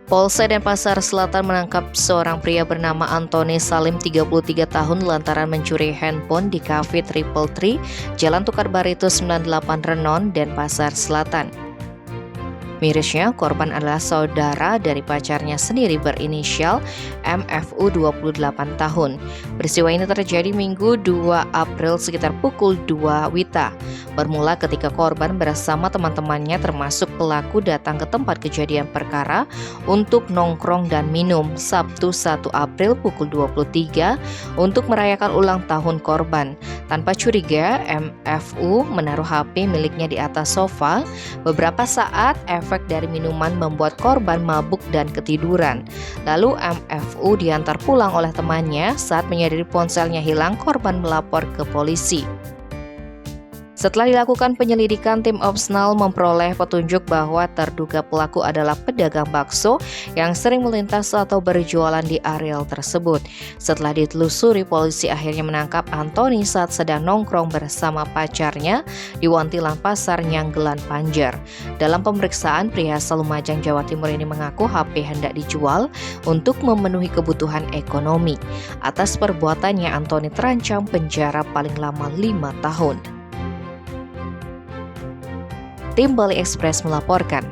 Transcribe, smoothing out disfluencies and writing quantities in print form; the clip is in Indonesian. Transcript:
Polsek Denpasar Selatan menangkap seorang pria bernama Antoni Salim 33 tahun lantaran mencuri handphone di Cafe Triple Tree, Jalan Tukar Barito 98 Renon, Denpasar Selatan. Mirisnya, korban adalah saudara dari pacarnya sendiri berinisial MFU 28 tahun. Peristiwa ini terjadi Minggu 2 April sekitar pukul 2 WITA. Bermula ketika korban bersama teman-temannya termasuk pelaku datang ke tempat kejadian perkara untuk nongkrong dan minum Sabtu 1 April pukul 23 untuk merayakan ulang tahun korban. Tanpa curiga, MFU menaruh HP miliknya di atas sofa. Beberapa saat, efek dari minuman membuat korban mabuk dan ketiduran. Lalu MFU diantar pulang oleh temannya. Saat menyadari ponselnya hilang, korban melapor ke polisi. Setelah dilakukan penyelidikan, tim Opsnal memperoleh petunjuk bahwa terduga pelaku adalah pedagang bakso yang sering melintas atau berjualan di areal tersebut. Setelah ditelusuri, polisi akhirnya menangkap Antoni saat sedang nongkrong bersama pacarnya di Wantilan Pasar Nyanggelan Panjer. Dalam pemeriksaan, pria asal Lumajang, Jawa Timur ini mengaku HP hendak dijual untuk memenuhi kebutuhan ekonomi. Atas perbuatannya, Antoni terancam penjara paling lama 5 tahun. Tim Bali Express melaporkan.